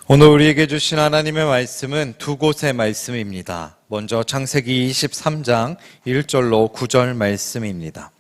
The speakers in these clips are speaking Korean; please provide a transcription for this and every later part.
오늘 우리에게 주신 하나님의 말씀은 두 곳의 말씀입니다. 먼저 창세기 23장 1절로 9절 말씀입니다.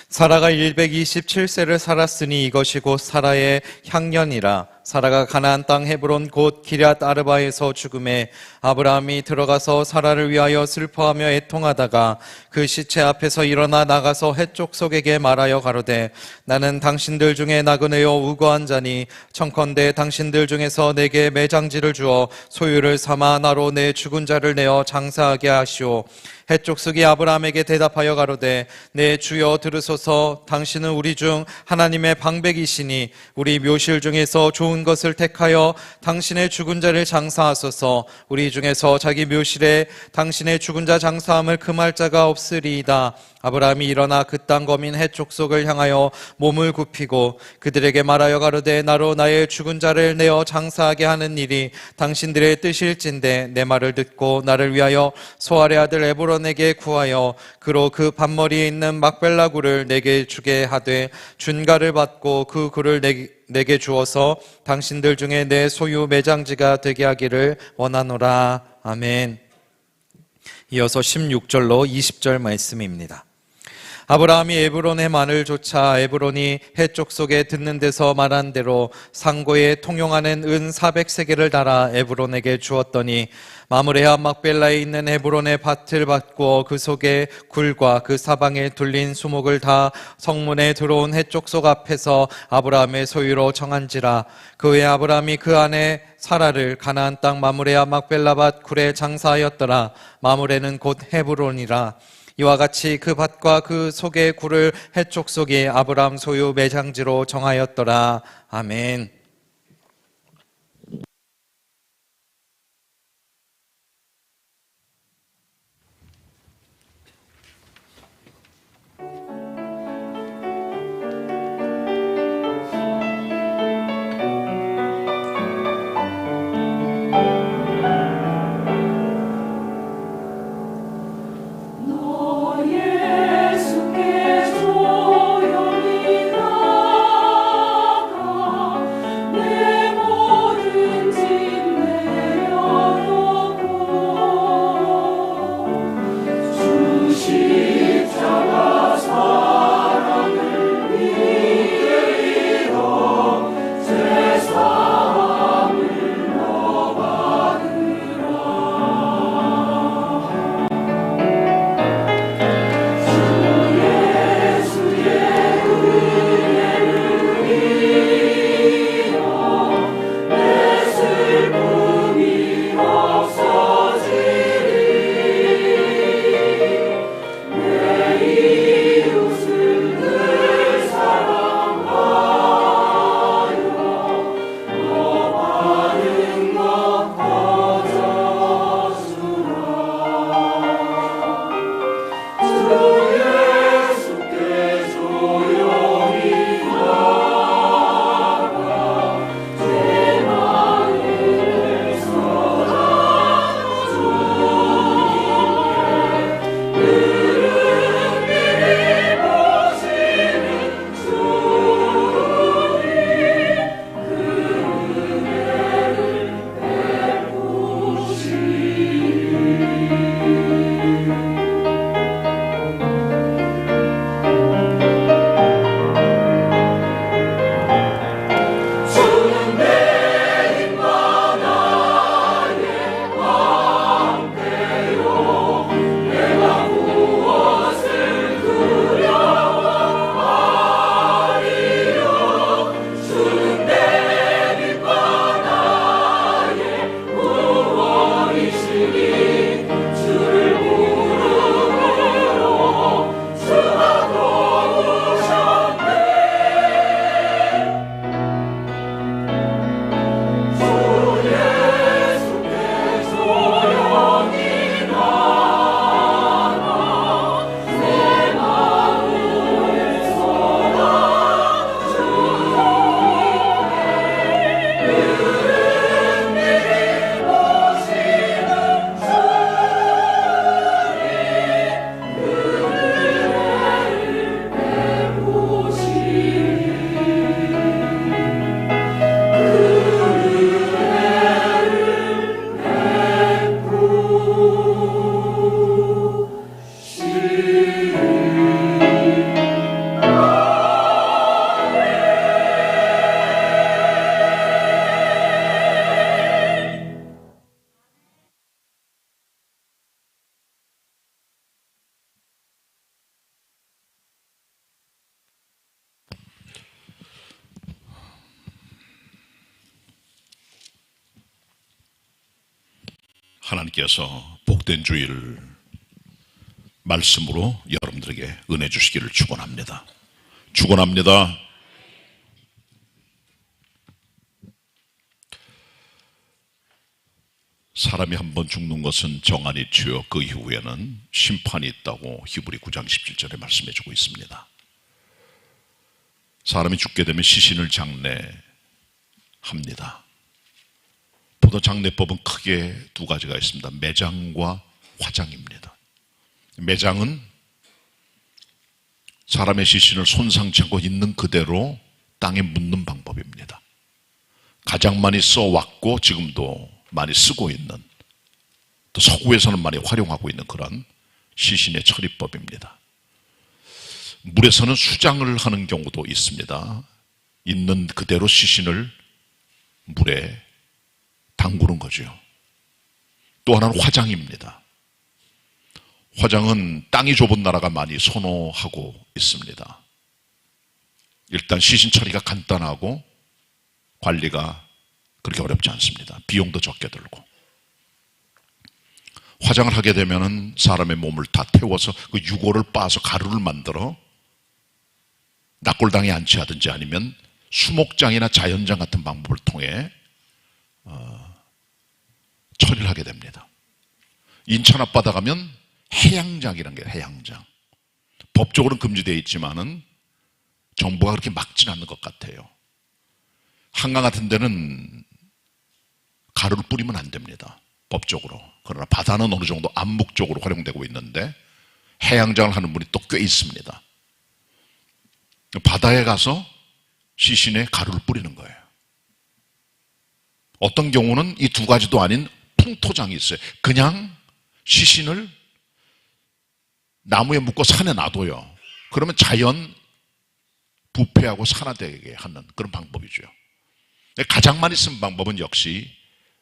사라가 127세를 살았으니 이것이 곧 사라의 향년이라. 사라가 가나안 땅 헤브론 곧 기럇 아르바에서 죽음에 아브라함이 들어가서 사라를 위하여 슬퍼하며 애통하다가 그 시체 앞에서 일어나 나가서 헷족속에게 말하여 가로되 나는 당신들 중에 나그네요 우거한 자니 청컨대 당신들 중에서 내게 매장지를 주어 소유를 삼아 나로 내 죽은 자를 내어 장사하게 하시오. 헷족속이 아브라함에게 대답하여 가로되 내 주여 들으소서. 당신은 우리 중 하나님의 방백이시니 우리 묘실 중에서 좋은 것을 택하여 당신의 죽은 자를 장사하소서. 우리 중에서 자기 묘실에 당신의 죽은 자 장사함을 금할 자가 없으리이다. 아브라함이 일어나 그 땅 거민 헷족속을 향하여 몸을 굽히고 그들에게 말하여 가로되 나로 나의 죽은 자를 내어 장사하게 하는 일이 당신들의 뜻일진데 내 말을 듣고 나를 위하여 소알의 아들 에브론에게 구하여 그로 그 밭머리에 있는 막벨라 굴을 내게 주게 하되 준가를 받고 그 굴을 내게 주어서 당신들 중에 내 소유 매장지가 되게 하기를 원하노라. 아멘. 이어서 16절로 20절 말씀입니다. 아브라함이 에브론의 말을 조차 에브론이 헷족속에 듣는 데서 말한 대로 상고에 통용하는 은 400세겔을 달아 에브론에게 주었더니 마므레와 막벨라에 있는 에브론의 밭을 받고 그 속에 굴과 그 사방에 둘린 수목을 다 성문에 들어온 헷족속 앞에서 아브라함의 소유로 정한지라. 그 후에 아브라함이 그 안에 사라를 가나안 땅 마므레와 막벨라 밭 굴에 장사하였더라. 마므레는 곧 헤브론이라. 이와 같이 그 밭과 그 속의 굴을 헷족속이 아브라함 소유 매장지로 정하였더라. 아멘. 하나님께서 복된 주일 말씀으로 여러분들에게 은혜 주시기를 축원합니다. 축원합니다. 사람이 한 번 죽는 것은 정한이 있지요. 그 이후에는 심판이 있다고 히브리 9장 17절에 말씀해 주고 있습니다. 사람이 죽게 되면 시신을 장례합니다. 보도 장례법은 크게 두 가지가 있습니다. 매장과 화장입니다. 매장은 사람의 시신을 손상치 않고 있는 그대로 땅에 묻는 방법입니다. 가장 많이 써왔고 지금도 많이 쓰고 있는, 또 서구에서는 많이 활용하고 있는 그런 시신의 처리법입니다. 물에서는 수장을 하는 경우도 있습니다. 있는 그대로 시신을 물에 담그는 거죠. 또 하나는 화장입니다. 화장은 땅이 좁은 나라가 많이 선호하고 있습니다. 일단 시신 처리가 간단하고 관리가 그렇게 어렵지 않습니다. 비용도 적게 들고. 화장을 하게 되면 사람의 몸을 다 태워서 그 유골을 빻아서 가루를 만들어 낙골당에 안치하든지 아니면 수목장이나 자연장 같은 방법을 통해 처리를 하게 됩니다. 인천 앞바다 가면 해양장이라는 게 해양장. 법적으로는 금지되어 있지만은 정부가 그렇게 막지는 않는 것 같아요. 한강 같은 데는 가루를 뿌리면 안 됩니다. 법적으로. 그러나 바다는 어느 정도 암묵적으로 활용되고 있는데 해양장을 하는 분이 또 꽤 있습니다. 바다에 가서 시신에 가루를 뿌리는 거예요. 어떤 경우는 이 두 가지도 아닌 풍토장이 있어요. 그냥 시신을 나무에 묶어 산에 놔둬요. 그러면 자연 부패하고 산화되게 하는 그런 방법이죠. 가장 많이 쓴 방법은 역시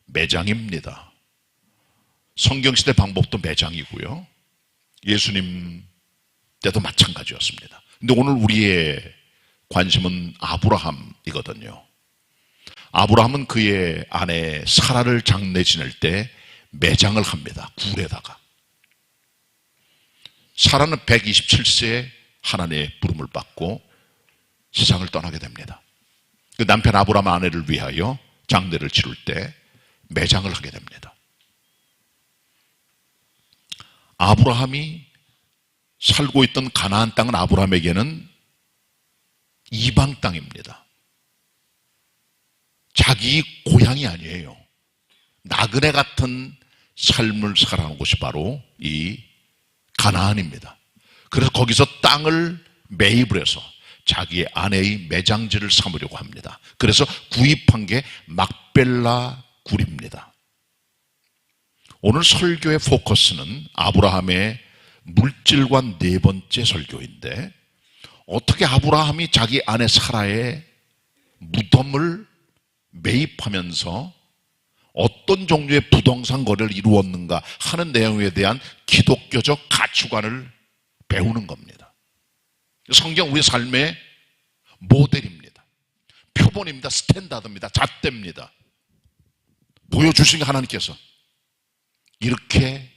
매장입니다. 성경시대 방법도 매장이고요. 예수님 때도 마찬가지였습니다. 근데 오늘 우리의 관심은 아브라함이거든요. 아브라함은 그의 아내 사라를 장례 지낼 때 매장을 합니다. 굴에다가. 사라는 127세에 하나님의 부름을 받고 세상을 떠나게 됩니다. 그 남편 아브라함 아내를 위하여 장례를 치를 때 매장을 하게 됩니다. 아브라함이 살고 있던 가나안 땅은 아브라함에게는 이방 땅입니다. 자기 고향이 아니에요. 나그네 같은 삶을 살아가는 곳이 바로 이 가나안입니다. 그래서 거기서 땅을 매입을 해서 자기의 아내의 매장지를 삼으려고 합니다. 그래서 구입한 게 막벨라 굴입니다. 오늘 설교의 포커스는 아브라함의 물질관 네 번째 설교인데, 어떻게 아브라함이 자기 아내 사라의 무덤을 매입하면서 어떤 종류의 부동산 거래를 이루었는가 하는 내용에 대한 기독교적 가치관을 배우는 겁니다. 성경 우리 삶의 모델입니다. 표본입니다. 스탠다드입니다. 잣대입니다. 보여주신 게 하나님께서 이렇게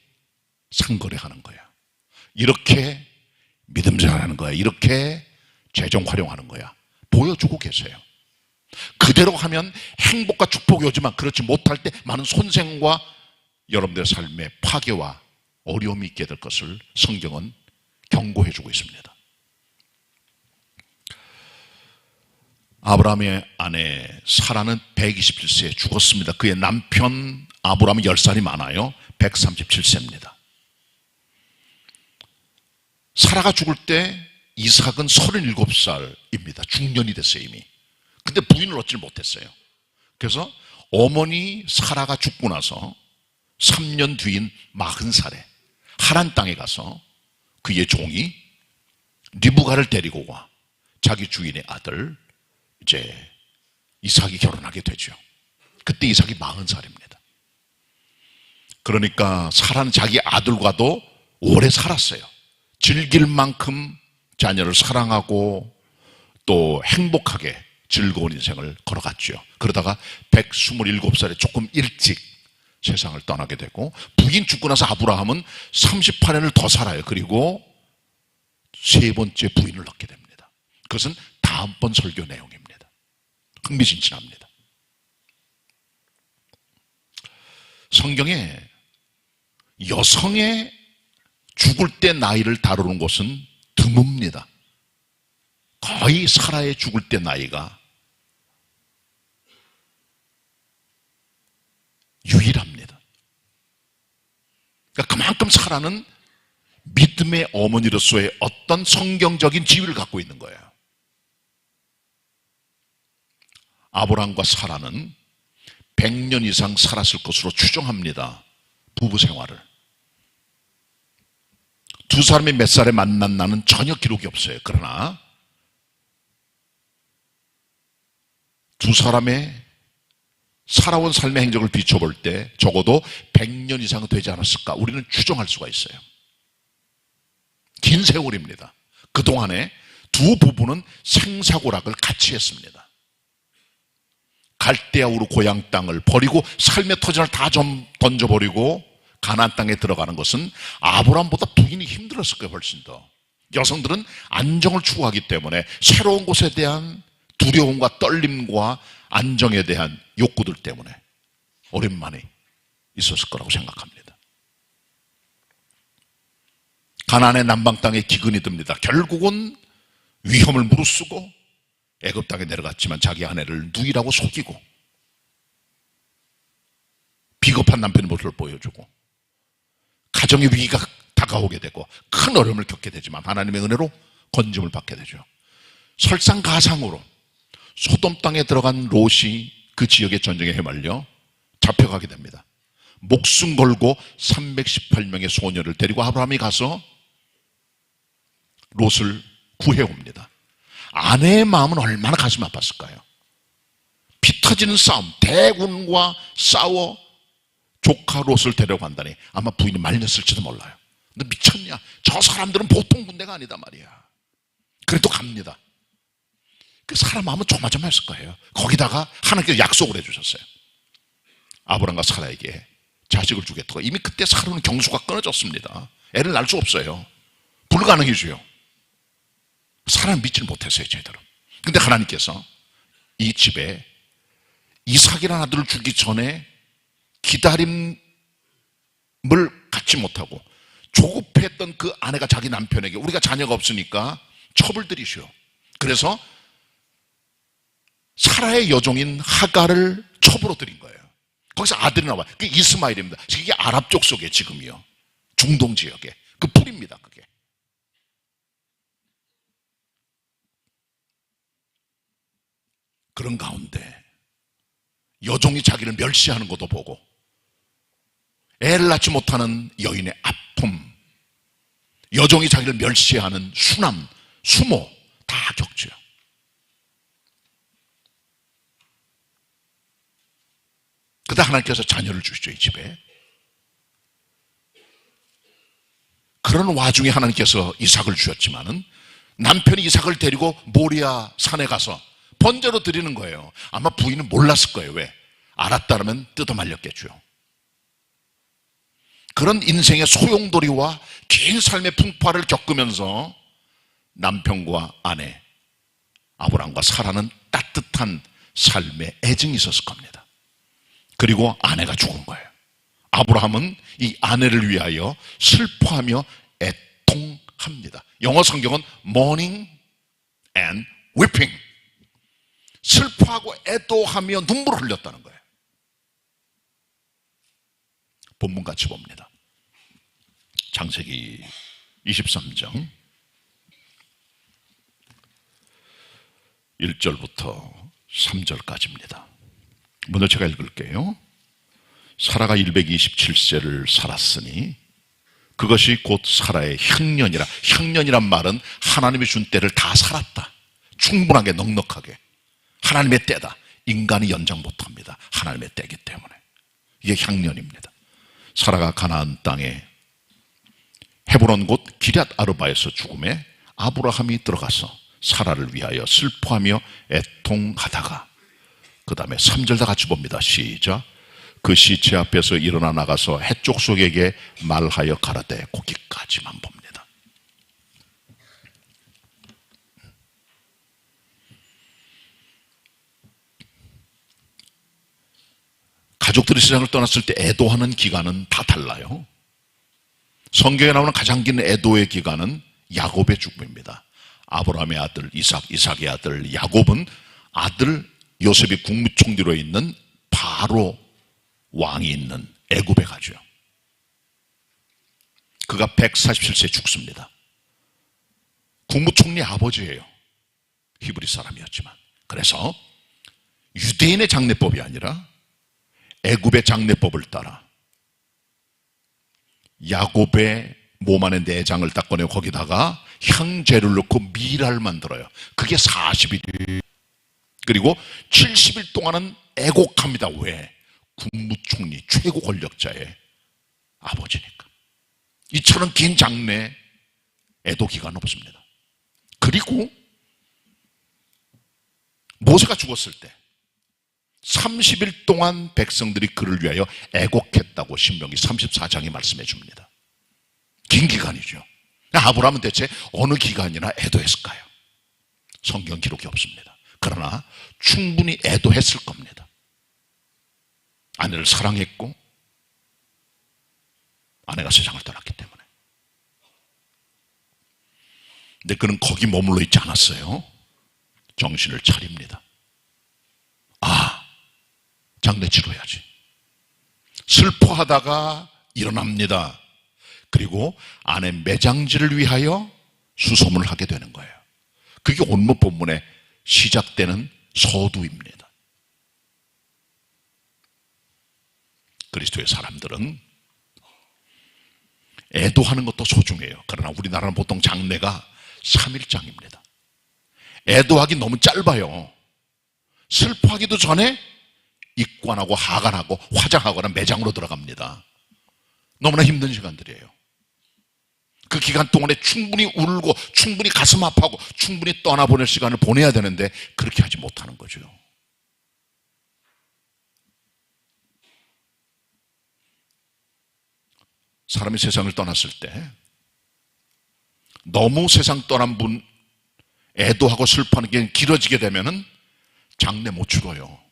상거래하는 거야. 이렇게 믿음 생활하는 거야. 이렇게 재정 활용하는 거야. 보여주고 계세요. 그대로 하면 행복과 축복이 오지만 그렇지 못할 때 많은 손생과 여러분들의 삶의 파괴와 어려움이 있게 될 것을 성경은 경고해 주고 있습니다. 아브라함의 아내 사라는 127세에 죽었습니다. 그의 남편 아브라함은 10살이 많아요. 137세입니다. 사라가 죽을 때 이삭은 37살입니다. 중년이 됐어요 이미. 근데 부인을 얻지 못했어요. 그래서 어머니 사라가 죽고 나서 3년 뒤인 40살에 하란 땅에 가서 그의 종이 리브가를 데리고 와 자기 주인의 아들 이제 이삭이 결혼하게 되죠. 그때 이삭이 40살입니다. 그러니까 사라는 자기 아들과도 오래 살았어요. 즐길 만큼 자녀를 사랑하고 또 행복하게 즐거운 인생을 걸어갔죠. 그러다가 127살에 조금 일찍 세상을 떠나게 되고, 부인 죽고 나서 아브라함은 38년을 더 살아요. 그리고 세 번째 부인을 얻게 됩니다. 그것은 다음번 설교 내용입니다. 흥미진진합니다. 성경에 여성의 죽을 때 나이를 다루는 곳은 드뭅니다. 거의 사라의 죽을 때 나이가 유일합니다. 그러니까 그만큼 사라는 믿음의 어머니로서의 어떤 성경적인 지위를 갖고 있는 거예요. 아브라함과 사라는 100년 이상 살았을 것으로 추정합니다. 부부 생활을. 두 사람이 몇 살에 만났나는 전혀 기록이 없어요. 그러나 두 사람의 살아온 삶의 행적을 비춰볼 때 적어도 100년 이상은 되지 않았을까 우리는 추정할 수가 있어요. 긴 세월입니다. 그동안에 두 부부는 생사고락을 같이 했습니다. 갈대아우르 고향 땅을 버리고 삶의 터전을 다 좀 던져버리고 가나안 땅에 들어가는 것은 아브라함보다 부인이 힘들었을 거예요. 훨씬 더. 여성들은 안정을 추구하기 때문에 새로운 곳에 대한 두려움과 떨림과 안정에 대한 욕구들 때문에 오랜만에 있었을 거라고 생각합니다. 가나안의 남방 땅에 기근이 듭니다. 결국은 위험을 무릅쓰고 애굽 땅에 내려갔지만 자기 아내를 누이라고 속이고 비겁한 남편의 모습을 보여주고 가정의 위기가 다가오게 되고 큰 어려움을 겪게 되지만 하나님의 은혜로 건짐을 받게 되죠. 설상가상으로 소돔 땅에 들어간 롯이 그 지역의 전쟁에 휘말려 잡혀가게 됩니다. 목숨 걸고 318명의 소녀를 데리고 아브라함이 가서 롯을 구해옵니다. 아내의 마음은 얼마나 가슴 아팠을까요? 피 터지는 싸움, 대군과 싸워 조카 롯을 데려간다니 아마 부인이 말렸을지도 몰라요. 너 미쳤냐? 저 사람들은 보통 군대가 아니다 말이야. 그래도 갑니다. 그 사람 마음은 조마조마했을 거예요. 거기다가 하나님께서 약속을 해주셨어요. 아브람과 사라에게 자식을 주겠다고. 이미 그때 사라는 경수가 끊어졌습니다. 애를 낳을 수 없어요. 불가능해져요. 사라는 믿지를 못했어요, 제대로. 근데 하나님께서 이 집에 이삭이라는 아들을 주기 전에 기다림을 갖지 못하고 조급했던 그 아내가 자기 남편에게 우리가 자녀가 없으니까 첩을 들이시오. 그래서 사라의 여종인 하갈을 첩으로 들인 거예요. 거기서 아들이 나와요. 그게 이스마엘입니다. 이게 아랍 쪽 속에 지금이요. 중동 지역에. 그 풀입니다, 그게. 그런 가운데 여종이 자기를 멸시하는 것도 보고 애를 낳지 못하는 여인의 아픔, 여종이 자기를 멸시하는 수남, 수모 다 겪죠. 그러다 하나님께서 자녀를 주시죠, 이 집에. 그런 와중에 하나님께서 이삭을 주셨지만은 남편이 이삭을 데리고 모리아 산에 가서 번제로 드리는 거예요. 아마 부인은 몰랐을 거예요. 왜? 알았다면 뜯어 말렸겠죠. 그런 인생의 소용돌이와 긴 삶의 풍파를 겪으면서 남편과 아내 아브람과 사라는 따뜻한 삶의 애증이 있었을 겁니다. 그리고 아내가 죽은 거예요. 아브라함은 이 아내를 위하여 슬퍼하며 애통합니다. 영어 성경은 mourning and weeping. 슬퍼하고 애도하며 눈물을 흘렸다는 거예요. 본문 같이 봅니다. 창세기 23장 1절부터 3절까지입니다. 먼저 제가 읽을게요. 사라가 127세를 살았으니 그것이 곧 사라의 향년이라. 향년이란 말은 하나님이 준 때를 다 살았다. 충분하게 넉넉하게. 하나님의 때다. 인간이 연장 못합니다. 하나님의 때이기 때문에. 이게 향년입니다. 사라가 가나안 땅에 헤브론 곧 기럇 아르바에서 죽음에 아브라함이 들어가서 사라를 위하여 슬퍼하며 애통하다가 그 다음에 3절 다 같이 봅니다. 시작. 그 시체 앞에서 일어나 나가서 해족속에게 말하여 가라되, 거기까지만 봅니다. 가족들이 세상을 떠났을 때 애도하는 기간은 다 달라요. 성경에 나오는 가장 긴 애도의 기간은 야곱의 죽음입니다. 아브라함의 아들 이삭, 이삭의 아들 야곱은 아들 요셉이 국무총리로 있는 바로 왕이 있는 애굽에 가죠. 그가 147세에 죽습니다. 국무총리 아버지예요. 히브리 사람이었지만. 그래서 유대인의 장례법이 아니라 애굽의 장례법을 따라 야곱의 몸 안에 내장을 딱 꺼내고 거기다가 향재를 넣고 미랄을 만들어요. 그게 40일. 그리고 70일 동안은 애곡합니다. 왜? 국무총리 최고 권력자의 아버지니까. 이처럼 긴 장례 애도 기간 없습니다. 그리고 모세가 죽었을 때 30일 동안 백성들이 그를 위하여 애곡했다고 신명기 34장이 말씀해 줍니다. 긴 기간이죠. 아브라함은 대체 어느 기간이나 애도했을까요? 성경 기록이 없습니다. 그러나 충분히 애도했을 겁니다. 아내를 사랑했고 아내가 세상을 떠났기 때문에. 근데 그는 거기 머물러 있지 않았어요. 정신을 차립니다. 장례 치러야지. 슬퍼하다가 일어납니다. 그리고 아내 매장지를 위하여 수소문을 하게 되는 거예요. 그게 온문 본문에 시작되는 서두입니다. 그리스도의 사람들은 애도하는 것도 소중해요. 그러나 우리나라는 보통 장례가 3일장입니다. 애도하기 너무 짧아요. 슬퍼하기도 전에 입관하고 하관하고 화장하거나 매장으로 들어갑니다. 너무나 힘든 시간들이에요. 그 기간 동안에 충분히 울고 충분히 가슴 아파하고 충분히 떠나보낼 시간을 보내야 되는데 그렇게 하지 못하는 거죠. 사람이 세상을 떠났을 때 너무 세상 떠난 분 애도하고 슬퍼하는 게 길어지게 되면은 장례 못 치러요.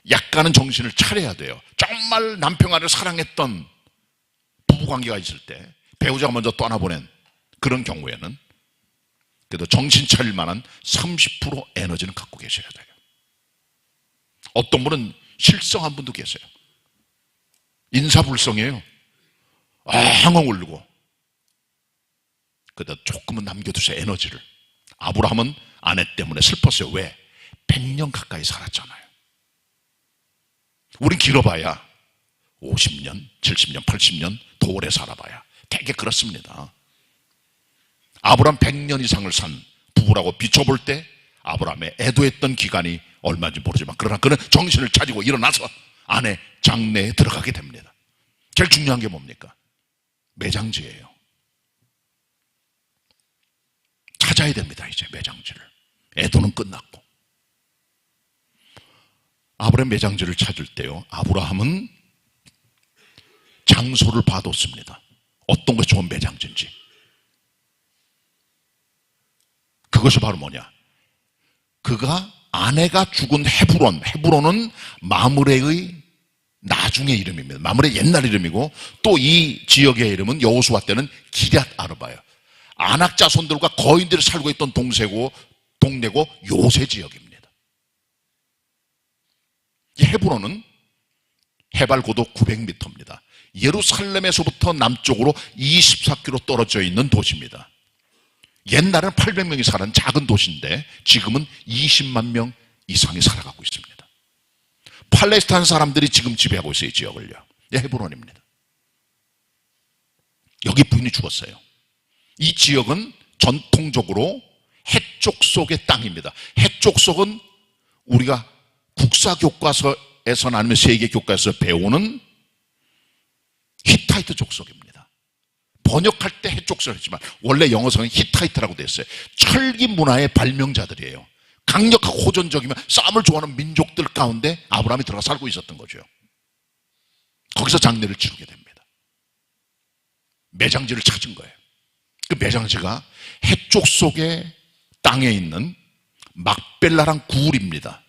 약간은 정신을 차려야 돼요. 정말 남편을 사랑했던 부부관계가 있을 때 배우자가 먼저 떠나보낸 그런 경우에는 그래도 정신 차릴 만한 30% 에너지는 갖고 계셔야 돼요. 어떤 분은 실성한 분도 계세요. 인사불성이에요. 엉엉 울고. 그래도 조금은 남겨두세요, 에너지를. 아브라함은 아내 때문에 슬펐어요. 왜? 100년 가까이 살았잖아요. 우린 길어봐야 50년, 70년, 80년 더 오래 살아봐야 되게 그렇습니다. 아브라함 100년 이상을 산 부부라고 비춰볼 때 아브라함의 애도했던 기간이 얼마인지 모르지만 그러나 그는 정신을 차리고 일어나서 아내 장례에 들어가게 됩니다. 제일 중요한 게 뭡니까? 매장지예요. 찾아야 됩니다. 이제 매장지를. 애도는 끝났고. 아브라함 매장지를 찾을 때요, 아브라함은 장소를 봐뒀습니다. 어떤 것이 좋은 매장지인지. 그것이 바로 뭐냐? 그가 아내가 죽은 헤브론, 헤브론은 마므레의 나중의 이름입니다. 마므레 옛날 이름이고 또 이 지역의 이름은 여호수아 때는 기럇 아르바예요. 아낙 자손들과 거인들이 살고 있던 동네고 요새 지역입니다. 이 헤브론은 해발 고도 900m입니다. 예루살렘에서부터 남쪽으로 24km 떨어져 있는 도시입니다. 옛날에는 800명이 사는 작은 도시인데 지금은 20만 명 이상이 살아가고 있습니다. 팔레스타인 사람들이 지금 지배하고 있어요. 이 지역을요. 헤브론입니다. 여기 부인이 죽었어요. 이 지역은 전통적으로 해쪽 속의 땅입니다. 해쪽 속은 우리가 국사교과서에서나 아니면 세계교과서에서 배우는 히타이트 족속입니다. 번역할 때 해족설 했지만 원래 영어성은 히타이트라고 되어 있어요. 철기 문화의 발명자들이에요. 강력하고 호전적이면 싸움을 좋아하는 민족들 가운데 아브라함이 들어가 살고 있었던 거죠. 거기서 장례를 치르게 됩니다. 매장지를 찾은 거예요. 그 매장지가 해쪽 속의 땅에 있는 막벨라란 굴입니다.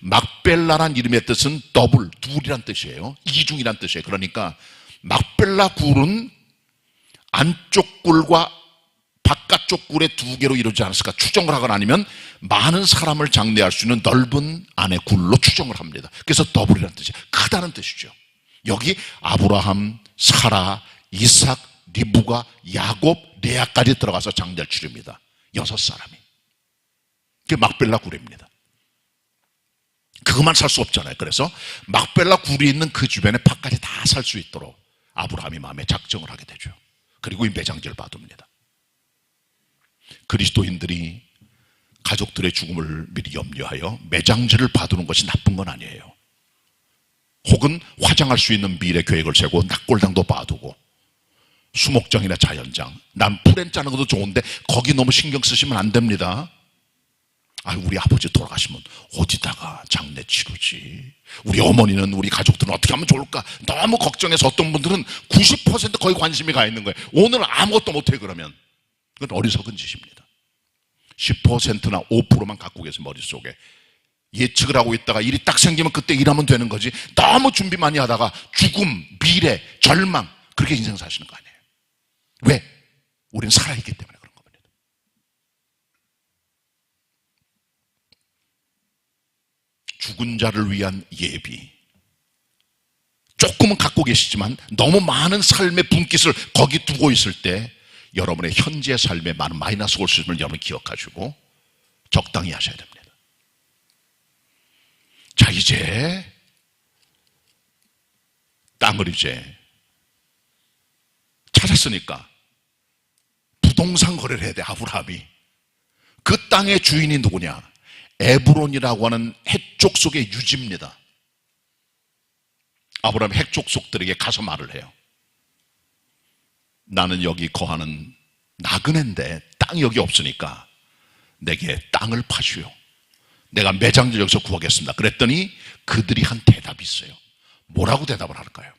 막벨라란 이름의 뜻은 더블, 둘이란 뜻이에요. 이중이란 뜻이에요. 그러니까 막벨라 굴은 안쪽 굴과 바깥쪽 굴의 두 개로 이루어지지 않았을까 추정을 하거나 아니면 많은 사람을 장례할 수 있는 넓은 안의 굴로 추정을 합니다. 그래서 더블이라는 뜻이에요. 크다는 뜻이죠. 여기 아브라함, 사라, 이삭, 리브가, 야곱, 레아까지 들어가서 장례를 치릅니다. 6사람이. 그게 막벨라 굴입니다. 그것만 살 수 없잖아요. 그래서 막벨라 굴이 있는 그 주변에 밭까지 다 살 수 있도록 아브라함이 마음에 작정을 하게 되죠. 그리고 이 매장지를 봐둡니다. 그리스도인들이 가족들의 죽음을 미리 염려하여 매장지를 봐두는 것이 나쁜 건 아니에요. 혹은 화장할 수 있는 미래 계획을 세고 낙골당도 봐두고 수목장이나 자연장, 난 프렌 짜는 것도 좋은데 거기 너무 신경 쓰시면 안 됩니다. 우리 아버지 돌아가시면 어디다가 장례 치르지? 우리 어머니는, 우리 가족들은 어떻게 하면 좋을까? 너무 걱정해서 어떤 분들은 90% 거의 관심이 가 있는 거예요. 오늘 아무것도 못해 그러면. 그건 어리석은 짓입니다. 10%나 5%만 갖고 계세요. 머릿속에. 예측을 하고 있다가 일이 딱 생기면 그때 일하면 되는 거지. 너무 준비 많이 하다가 죽음, 미래, 절망 그렇게 인생 사시는 거 아니에요. 왜? 우리는 살아있기 때문에 그런 겁니다. 죽은 자를 위한 예비. 조금은 갖고 계시지만 너무 많은 삶의 분깃을 거기 두고 있을 때 여러분의 현재 삶에 많은 마이너스 올 수 있음을 여러분 기억하시고 적당히 하셔야 됩니다. 자, 이제 땅을 이제 찾았으니까 부동산 거래를 해야 돼. 아브라함이. 그 땅의 주인이 누구냐? 에브론이라고 하는 해쪽 속의 유지입니다. 아브라함 해쪽 속들에게 가서 말을 해요. 나는 여기 거하는 나그네인데 땅이 여기 없으니까 내게 땅을 파시오. 내가 매장지를 여기서 구하겠습니다. 그랬더니 그들이 한 대답이 있어요. 뭐라고 대답을 할까요?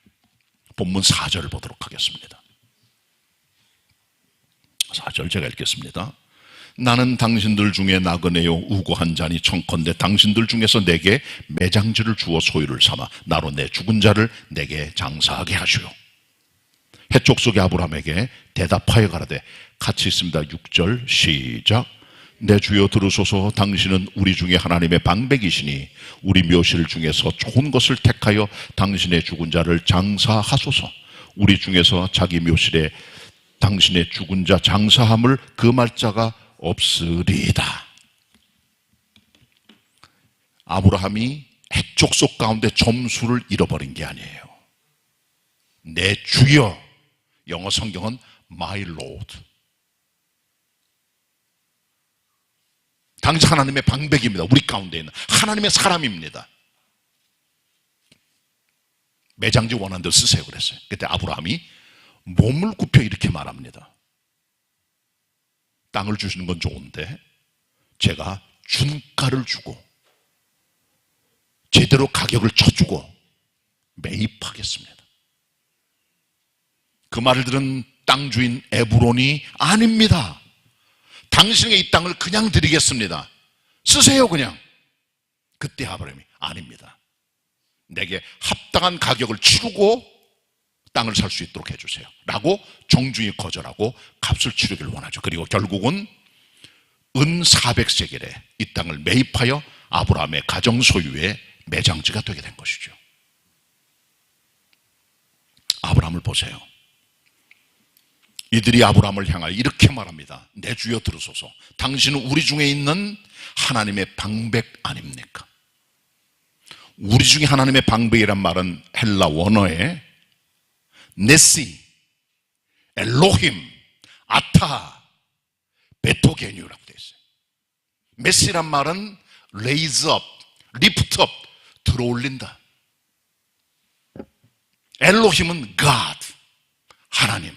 본문 4절을 보도록 하겠습니다. 4절 제가 읽겠습니다. 나는 당신들 중에 나그네요 우고한 자니 청컨대 당신들 중에서 내게 매장지를 주어 소유를 삼아 나로 내 죽은 자를 내게 장사하게 하시오. 해쪽 속의 아브라함에게 대답하여 가라되 같이 있습니다. 6절 시작. 내 주여 들으소서. 당신은 우리 중에 하나님의 방백이시니 우리 묘실 중에서 좋은 것을 택하여 당신의 죽은 자를 장사하소서. 우리 중에서 자기 묘실에 당신의 죽은 자 장사함을 금할 자가 없으리이다. 아브라함이 해쪽 속 가운데 점수를 잃어버린 게 아니에요. 내 주여. 영어 성경은 My Lord. 당시 하나님의 방백입니다. 우리 가운데 있는 하나님의 사람입니다. 매장지 원하는 대로 쓰세요 그랬어요. 그때 아브라함이 몸을 굽혀 이렇게 말합니다. 땅을 주시는 건 좋은데 제가 준가를 주고 제대로 가격을 쳐주고 매입하겠습니다. 그 말을 들은 땅 주인 에브론이 아닙니다. 당신에게 이 땅을 그냥 드리겠습니다. 쓰세요 그냥. 그때 아브라함이 아닙니다. 내게 합당한 가격을 치르고 땅을 살 수 있도록 해주세요 라고 정중히 거절하고 값을 치르기를 원하죠. 그리고 결국은 은 400세겔에 이 땅을 매입하여 아브라함의 가정 소유의 매장지가 되게 된 것이죠. 아브라함을 보세요. 이들이 아브라함을 향하여 이렇게 말합니다. 내 주여 들으소서. 당신은 우리 중에 있는 하나님의 방백 아닙니까? 우리 중에 하나님의 방백이란 말은 헬라 원어에 네시, 엘로힘, 아타, 베토게뉴라고 되어 있어요. 메시란 말은 raise up, lift up, 들어올린다. 엘로힘은 God, 하나님.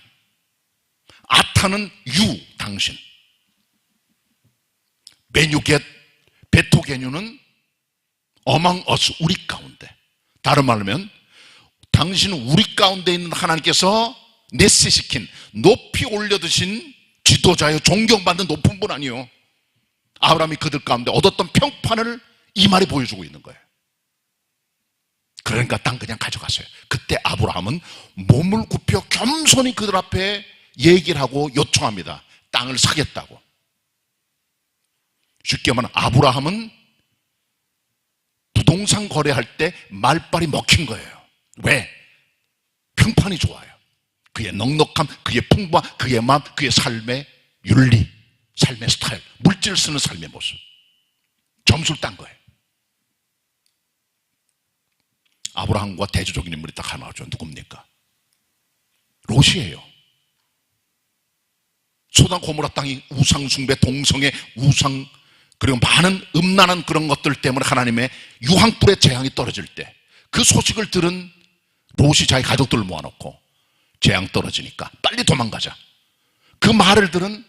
아타는 you, 당신. 베뉴겟, 베토게뉴는 among us, 우리 가운데. 다른 말로 하면 당신은 우리 가운데 있는 하나님께서 내세시킨, 높이 올려드신 지도자여 존경받는 높은 분 아니요. 아브라함이 그들 가운데 얻었던 평판을 이 말이 보여주고 있는 거예요. 그러니까 땅 그냥 가져갔어요. 그때 아브라함은 몸을 굽혀 겸손히 그들 앞에 얘기를 하고 요청합니다. 땅을 사겠다고. 쉽게 말하면 아브라함은 부동산 거래할 때 말빨이 먹힌 거예요. 왜? 평판이 좋아요. 그의 넉넉함, 그의 풍부함, 그의 마음, 그의 삶의 윤리, 삶의 스타일, 물질을 쓰는 삶의 모습. 점수를 딴 거예요. 아브라함과 대조적인 인물이 딱 하나 나오죠. 누굽니까? 롯이에요. 소돔 고모라 땅이 우상숭배, 동성애, 우상, 그리고 많은 음란한 그런 것들 때문에 하나님의 유황불의 재앙이 떨어질 때 그 소식을 들은 롯이 자기 가족들을 모아놓고 재앙 떨어지니까 빨리 도망가자. 그 말을 들은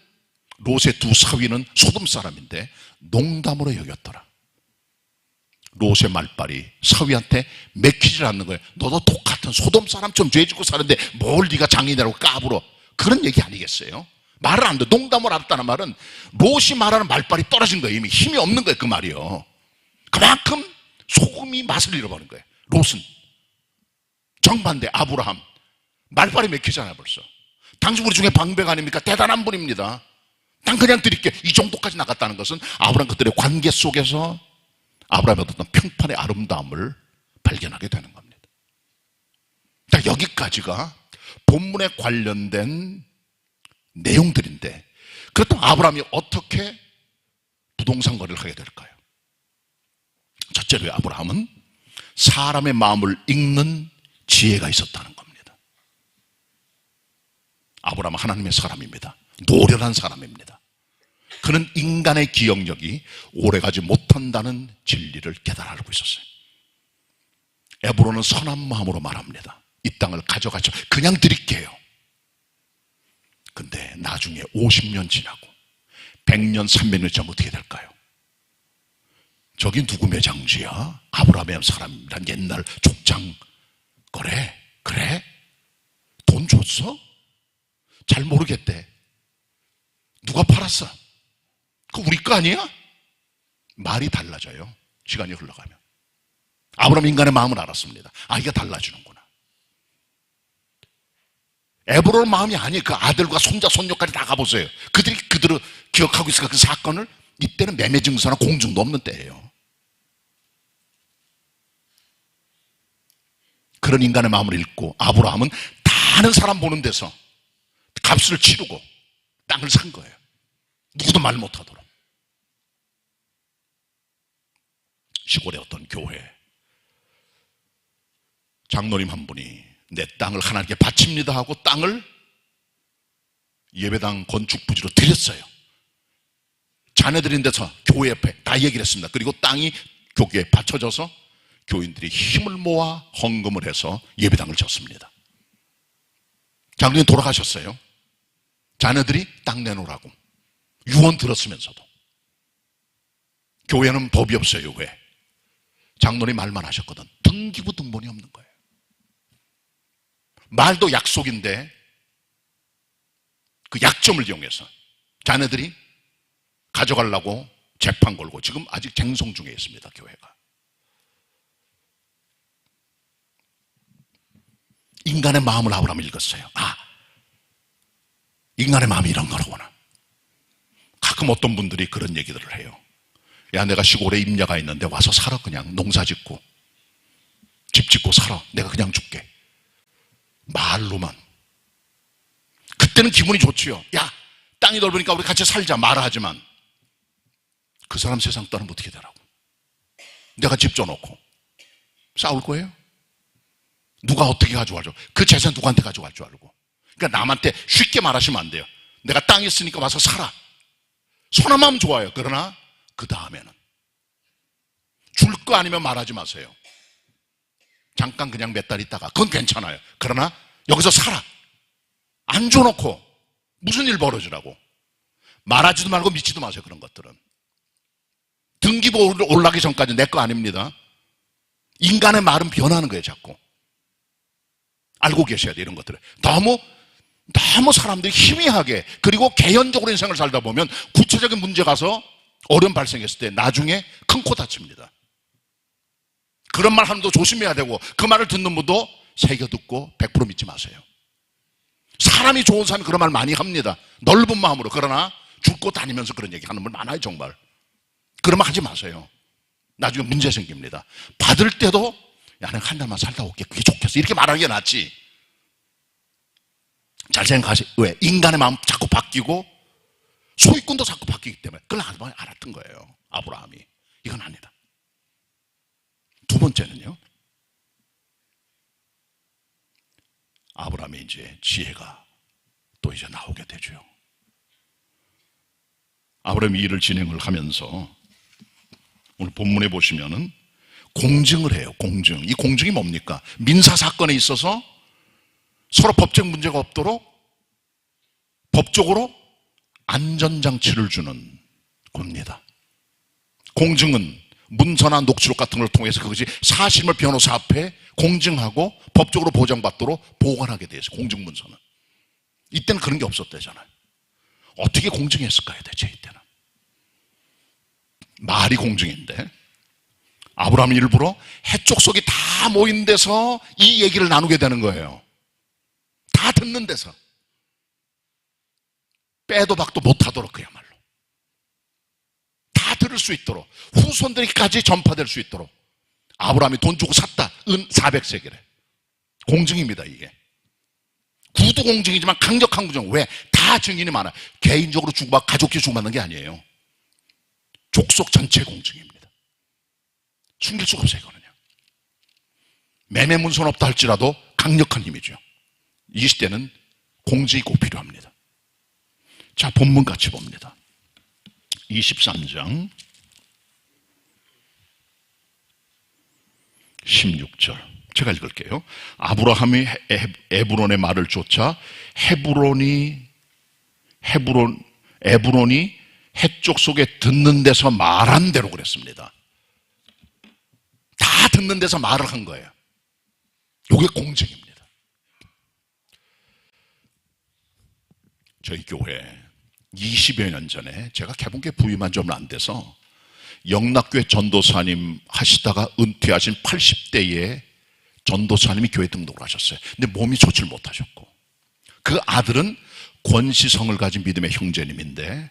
롯의 두 사위는 소돔 사람인데 농담으로 여겼더라. 롯의 말빨이 사위한테 맥히질 않는 거예요. 너도 똑같은 소돔 사람처럼 죄 짓고 사는데 뭘 네가 장인이라고 까불어. 그런 얘기 아니겠어요? 말을 안 돼. 농담을 알았다는 말은 롯이 말하는 말빨이 떨어진 거예요. 이미 힘이 없는 거예요. 그 말이요. 그만큼 소금이 맛을 잃어버린 거예요. 롯은. 정반대 아브라함. 말빨이 맥히잖아요. 벌써. 당신 우리 중에 방백 아닙니까? 대단한 분입니다. 난 그냥 드릴게. 이 정도까지 나갔다는 것은 아브라함 그들의 관계 속에서 아브라함의 어떤 평판의 아름다움을 발견하게 되는 겁니다. 여기까지가 본문에 관련된 내용들인데, 그렇다면 아브라함이 어떻게 부동산 거래를 하게 될까요? 첫째로 아브라함은 사람의 마음을 읽는 지혜가 있었다는 겁니다. 아브라함은 하나님의 사람입니다. 노련한 사람입니다. 그는 인간의 기억력이 오래가지 못한다는 진리를 깨달아 알고 있었어요. 에브론은 선한 마음으로 말합니다. 이 땅을 가져가죠. 그냥 드릴게요. 근데 나중에 50년 지나고 100년, 300년 지나면 어떻게 될까요? 저기 누구 매장지야? 아브라함의 사람이란 옛날 족장 거래? 그래? 돈 줬어? 잘 모르겠대. 누가 팔았어? 그거 우리 거 아니야? 말이 달라져요. 시간이 흘러가면. 아브라함 인간의 마음을 알았습니다. 아, 이게 달라지는구나. 에브론 마음이 아니에요. 그 아들과 손자, 손녀까지 다 가보세요. 그들이 기억하고 있으니까 그 사건을, 이때는 매매 증서나 공증도 없는 때예요. 그런 인간의 마음을 읽고 아브라함은 다 아는 사람 보는 데서 값을 치르고 땅을 산 거예요. 누구도 말 못하도록. 시골의 어떤 교회 장로님 한 분이 내 땅을 하나님께 바칩니다 하고 땅을 예배당 건축 부지로 드렸어요. 자녀들인 데서 교회 옆에 다 얘기를 했습니다. 그리고 땅이 교회에 바쳐져서 교인들이 힘을 모아 헌금을 해서 예배당을 졌습니다. 장로님 돌아가셨어요. 자녀들이 땅 내놓으라고 유언 들었으면서도. 교회는 법이 없어요. 왜? 장로님 말만 하셨거든. 등기부 등본이 없는 거예요. 말도 약속인데 그 약점을 이용해서 자네들이 가져가려고 재판 걸고 지금 아직 쟁송 중에 있습니다. 교회가. 인간의 마음을 아브라함이 읽었어요. 아, 인간의 마음이 이런 거로구나. 가끔 어떤 분들이 그런 얘기들을 해요. 야, 내가 시골에 임야가 있는데 와서 살아. 그냥 농사 짓고 집 짓고 살아. 내가 그냥 줄게. 말로만. 그때는 기분이 좋지요. 야, 땅이 넓으니까 우리 같이 살자 말하지만 그 사람 세상 떠나면 어떻게 되라고. 내가 집 줘놓고 싸울 거예요? 누가 어떻게 가져가죠? 그 재산 누구한테 가져갈 줄 알고. 그러니까 남한테 쉽게 말하시면 안 돼요. 내가 땅 있으니까 와서 살아. 손한 마음 좋아요. 그러나 그 다음에는 줄 거 아니면 말하지 마세요. 잠깐 그냥 몇 달 있다가 그건 괜찮아요. 그러나 여기서 살아. 안 줘놓고 무슨 일 벌어지라고. 말하지도 말고 믿지도 마세요. 그런 것들은 등기부 올라가기 전까지 내 거 아닙니다. 인간의 말은 변하는 거예요. 자꾸. 알고 계셔야 돼요, 이런 것들을. 너무 사람들이 희미하게, 그리고 개연적으로 인생을 살다 보면 구체적인 문제 가서 어려움 발생했을 때 나중에 큰 코 다칩니다. 그런 말 하는 도 조심해야 되고, 그 말을 듣는 분도 새겨 듣고 100% 믿지 마세요. 사람이 좋은 사람이 그런 말 많이 합니다. 넓은 마음으로. 그러나 줄곧 다니면서 그런 얘기 하는 분 많아요, 정말. 그런 말 하지 마세요. 나중에 문제 생깁니다. 받을 때도 야, 내가 한 달만 살다 올게. 그게 좋겠어. 이렇게 말하는 게 낫지. 잘 생각하세요. 왜? 인간의 마음 자꾸 바뀌고 소유꾼도 자꾸 바뀌기 때문에. 그걸 알았던 거예요, 아브라함이. 이건 아니다. 두 번째는요, 아브라함의 이제 지혜가 또 이제 나오게 되죠. 아브라함이 일을 진행을 하면서 오늘 본문에 보시면은 공증을 해요. 공증. 이 공증이 뭡니까? 민사 사건에 있어서 서로 법적 문제가 없도록 법적으로 안전장치를 주는 겁니다. 공증은 문서나 녹취록 같은 걸 통해서 그것이 사실을 변호사 앞에 공증하고 법적으로 보장받도록 보관하게 돼 있어요. 공증문서는. 이때는 그런 게 없었대잖아요. 어떻게 공증했을까요, 대체 이때는? 말이 공증인데 아브라함이 일부러 해쪽 속이 다 모인 데서 이 얘기를 나누게 되는 거예요. 다 듣는 데서. 빼도 박도 못하도록, 그야말로 다 들을 수 있도록, 후손들에게까지 전파될 수 있도록. 아브라함이 돈 주고 샀다. 은 400세겔에. 공증입니다, 이게. 구두 공증이지만 강력한 공증. 왜? 다 증인이 많아요. 개인적으로 주고받고 가족끼리 주고받는 게 아니에요. 족속 전체 공증입니다. 숨길 수가 없어요, 이거는요. 매매문서는 없다 할지라도 강력한 힘이죠. 이 시대는 공증이 꼭 필요합니다. 자, 본문 같이 봅니다. 23장 16절 제가 읽을게요. 아브라함이 에브론의 말을 쫓아 에브론이 해쪽 속에 듣는 데서 말한 대로 그랬습니다. 다 듣는 데서 말을 한 거예요. 이게 공증입니다. 저희 교회 20여 년 전에 제가 개봉교회 부임한 지 얼마 안 돼서 영락교회 전도사님 하시다가 은퇴하신 80대에 전도사님이 교회 등록을 하셨어요. 근데 몸이 좋질 못하셨고, 그 아들은 권시성을 가진 믿음의 형제님인데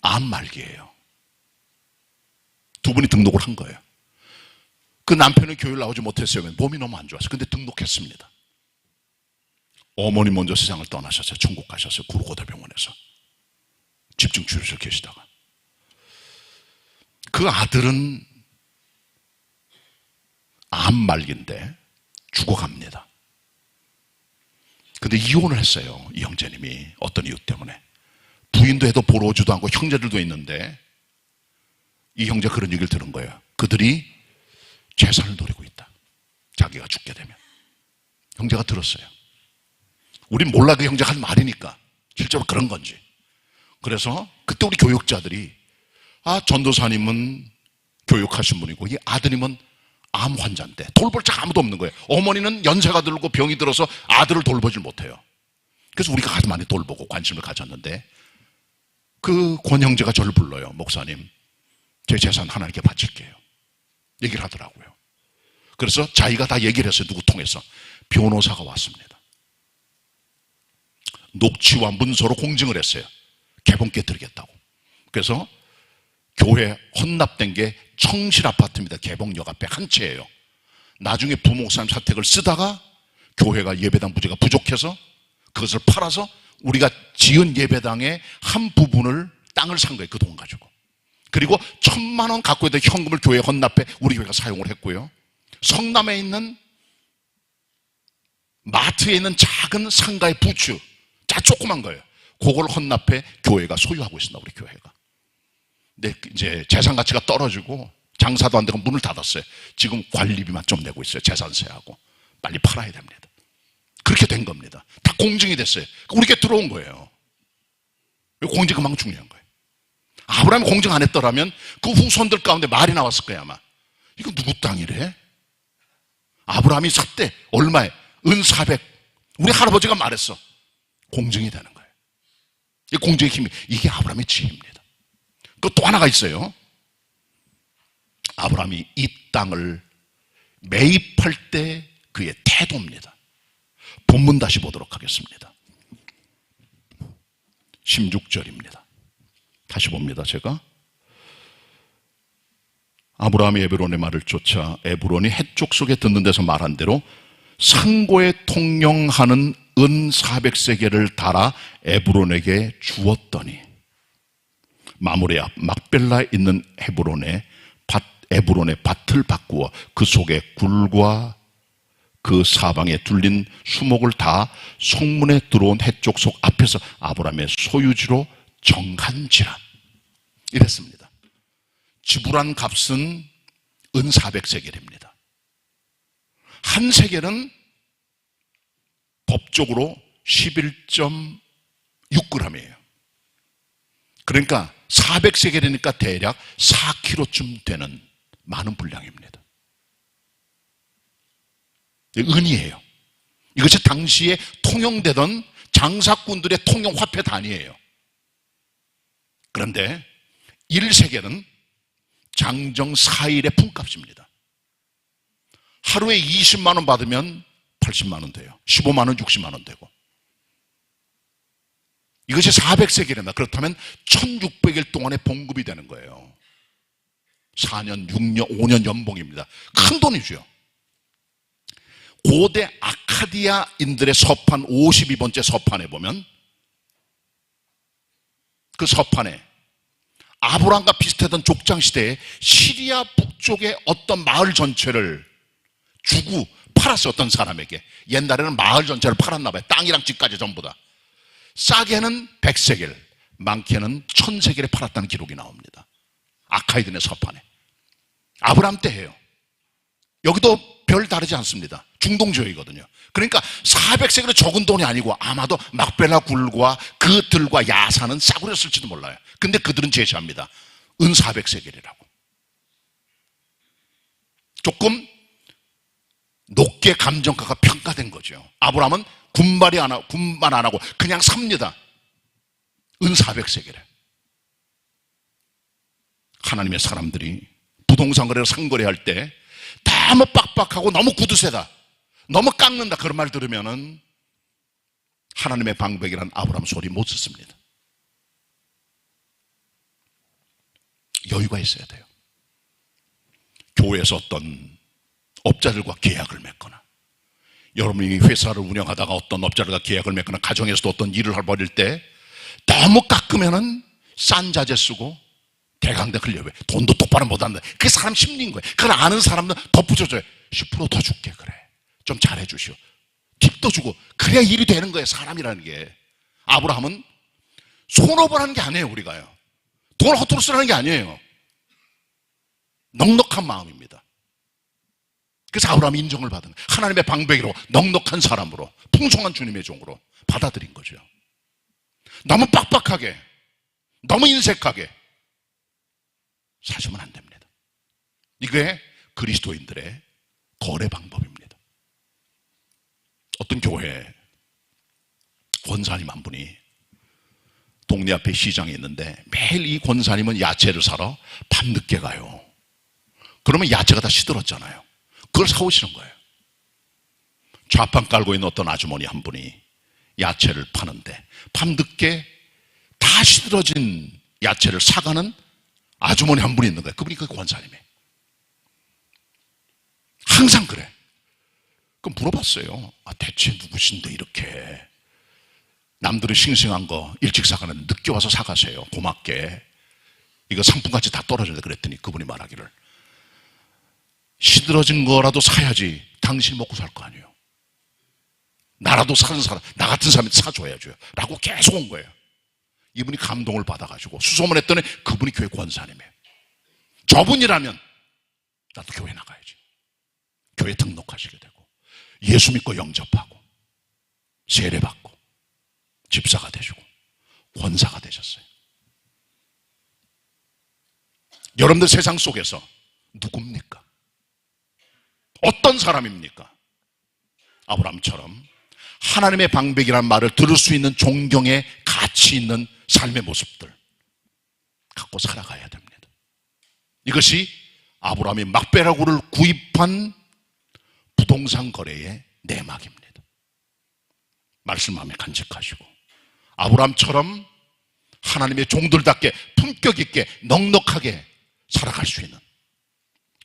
암말기예요. 두 분이 등록을 한 거예요. 그 남편은 교회를 나오지 못했어요. 몸이 너무 안 좋아서. 근데 등록했습니다. 어머니 먼저 세상을 떠나셨어요. 천국 가셨어요. 구로고대병원에서 집중 치료실 계시다가. 그 아들은 암말기인데 죽어갑니다. 근데 이혼을 했어요, 이 형제님이. 어떤 이유 때문에. 부인도 해도 보러 오지도 않고 형제들도 있는데 이 형제가 그런 얘기를 들은 거예요. 그들이 재산을 노리고 있다, 자기가 죽게 되면. 형제가 들었어요. 우린 몰라, 그 형제가 한 말이니까 실제로 그런 건지. 그래서 그때 우리 교육자들이 전도사님은 교육하신 분이고 이 아드님은 암 환자인데 돌볼 자가 아무도 없는 거예요. 어머니는 연세가 들고 병이 들어서 아들을 돌보질 못해요. 그래서 우리가 아주 많이 돌보고 관심을 가졌는데 그 권 형제가 저를 불러요. 목사님, 제 재산 하나님께 바칠게요. 얘기를 하더라고요. 그래서 자기가 다 얘기를 했어요. 누구 통해서. 변호사가 왔습니다. 녹취와 문서로 공증을 했어요. 개봉께 드리겠다고. 그래서 교회 헌납된 게 청실 아파트입니다. 개봉역 앞에 한 채예요. 나중에 부목사님 사택을 쓰다가 교회가 예배당 부재가 부족해서 그것을 팔아서 우리가 지은 예배당의 한 부분을, 땅을 산 거예요. 그 돈 가지고. 그리고 1,000만 원 갖고 있던 현금을 교회 헌납해 우리 교회가 사용을 했고요. 성남에 있는 마트에 있는 작은 상가의 부츠, 조그만 거예요. 그걸 헌납해 교회가 소유하고 있습니다, 우리 교회가. 근데 이제 재산 가치가 떨어지고 장사도 안 되고 문을 닫았어요. 지금 관리비만 좀 내고 있어요. 재산세하고. 빨리 팔아야 됩니다. 그렇게 된 겁니다. 다 공증이 됐어요. 우리에게 들어온 거예요. 공증이 그만큼 중요한 거예요. 아브라함이 공증 안 했더라면 그 후손들 가운데 말이 나왔을 거야, 아마. 이거 누구 땅이래? 아브라함이 샀대. 얼마에? 은 400. 우리 할아버지가 말했어. 공증이 되는 거예요. 이 공증의 힘이, 이게 아브라함의 지혜입니다. 그 또 하나가 있어요. 아브라함이 이 땅을 매입할 때 그의 태도입니다. 본문 다시 보도록 하겠습니다. 16절입니다. 다시 봅니다. 제가 아브라함이 에브론의 말을 쫓아 에브론이 해쪽 속에 듣는 데서 말한 대로 상고에 통용하는 은 400세겔을 달아 에브론에게 주었더니 마므레 앞 막벨라에 있는 에브론의 밭을 바꾸어 그 속에 굴과 그 사방에 둘린 수목을 다 성문에 들어온 해쪽 속 앞에서 아브라함의 소유지로 정한지라 이랬습니다. 지불한 값은 은 400세겔입니다. 한 세겔은 법적으로 11.6g이에요. 그러니까 400세겔이니까 대략 4kg쯤 되는 많은 분량입니다. 은이에요. 이것이 당시에 통용되던 장사꾼들의 통용 화폐 단위예요. 그런데 1세겔은 장정 4일의 품값입니다. 하루에 20만 원 받으면 80만 원 돼요. 15만 원, 60만 원 되고. 이것이 400세겔이다. 그렇다면 1600일 동안의 봉급이 되는 거예요. 4년, 6년, 5년 연봉입니다. 큰 돈이죠. 고대 아카디아인들의 서판 52번째 서판에 보면 그 서판에 아브라함과 비슷했던 족장시대에 시리아 북쪽의 어떤 마을 전체를 주고 팔았어요. 어떤 사람에게. 옛날에는 마을 전체를 팔았나 봐요. 땅이랑 집까지 전부 다. 싸게는 100세겔, 많게는 1000세겔에 팔았다는 기록이 나옵니다. 아카이드네 서판에. 아브라함 때예요. 여기도 별 다르지 않습니다. 중동지역이거든요. 그러니까 400세겔은 적은 돈이 아니고 아마도 막벨라 굴과 그 들과 야산은 싸구렸을지도 몰라요. 근데 그들은 제시합니다. 은 400세겔이라고. 조금 높게 감정가가 평가된 거죠. 아브라함은 군말 안 하고 그냥 삽니다. 은 400세겔에. 하나님의 사람들이 부동산 거래를 상거래할 때 너무 빡빡하고 너무 구두쇠다, 너무 깎는다, 그런 말 들으면은 하나님의 방백이란 아브라함 소리 못 듣습니다. 여유가 있어야 돼요. 교회에서 어떤 업자들과 계약을 맺거나, 여러분이 회사를 운영하다가 어떤 업자들과 계약을 맺거나, 가정에서도 어떤 일을 벌일 때 너무 깎으면은 싼 자재 쓰고 대강대 흘려. 왜? 돈도 똑바로 못한다. 그게 사람 심리인 거예요. 그걸 아는 사람은 덧붙여줘요. 10% 더 줄게. 그래, 좀 잘해주시오. 팁도 주고. 그래야 일이 되는 거예요. 사람이라는 게. 아브라함은 손업을 하는 게 아니에요. 우리가요, 돈을 허투루 쓰라는 게 아니에요. 넉넉한 마음입니다. 그래서 아브라함이 인정을 받은 거예요. 하나님의 방백이로 넉넉한 사람으로, 풍성한 주님의 종으로 받아들인 거죠. 너무 빡빡하게, 너무 인색하게 사시면 안 됩니다. 이게 그리스도인들의 거래 방법입니다. 어떤 교회 권사님 한 분이 동네 앞에 시장에 있는데 매일 이 권사님은 야채를 사러 밤늦게 가요. 그러면 야채가 다 시들었잖아요. 그걸 사오시는 거예요. 좌판 깔고 있는 어떤 아주머니 한 분이 야채를 파는데 밤늦게 다 시들어진 야채를 사가는 아주머니 한 분이 있는 거예요. 그분이 그 권사님이에요. 항상 그래. 그럼 물어봤어요. 대체 누구신데 이렇게 남들은 싱싱한 거 일찍 사가는데 늦게 와서 사가세요. 고맙게. 이거 상품같이 다 떨어진다 그랬더니 그분이 말하기를, 시들어진 거라도 사야지 당신이 먹고 살 거 아니에요. 나라도 사는 사람, 나 같은 사람이 사줘야죠 라고 계속 온 거예요. 이분이 감동을 받아가지고 수소문했더니 그분이 교회 권사님이에요. 저분이라면 나도 교회 나가야지. 교회 등록하시게 되고 예수 믿고 영접하고 세례받고 집사가 되시고 권사가 되셨어요. 여러분들 세상 속에서 누굽니까? 어떤 사람입니까? 아브라함처럼 하나님의 방백이라는 말을 들을 수 있는 존경의 가치 있는 삶의 모습들 갖고 살아가야 됩니다. 이것이 아브라함이 막베라고를 구입한 부동산 거래의 내막입니다. 말씀 마음에 간직하시고 아브라함처럼 하나님의 종들답게 품격 있게 넉넉하게 살아갈 수 있는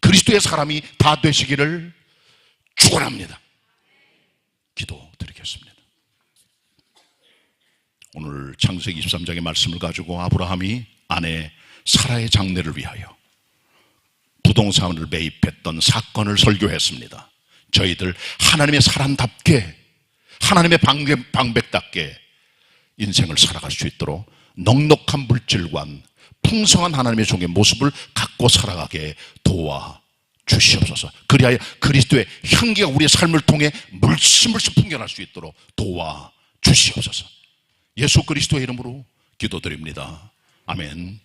그리스도의 사람이 다 되시기를 축원합니다. 기도드리겠습니다. 오늘 창세기 23장의 말씀을 가지고 아브라함이 아내 사라의 장례를 위하여 부동산을 매입했던 사건을 설교했습니다. 저희들 하나님의 사람답게 하나님의 방백답게 인생을 살아갈 수 있도록 넉넉한 물질관, 풍성한 하나님의 종의 모습을 갖고 살아가게 도와주시옵소서. 그리하여 그리스도의 향기가 우리의 삶을 통해 물씬 풍겨날 수 있도록 도와주시옵소서. 예수 그리스도의 이름으로 기도드립니다. 아멘.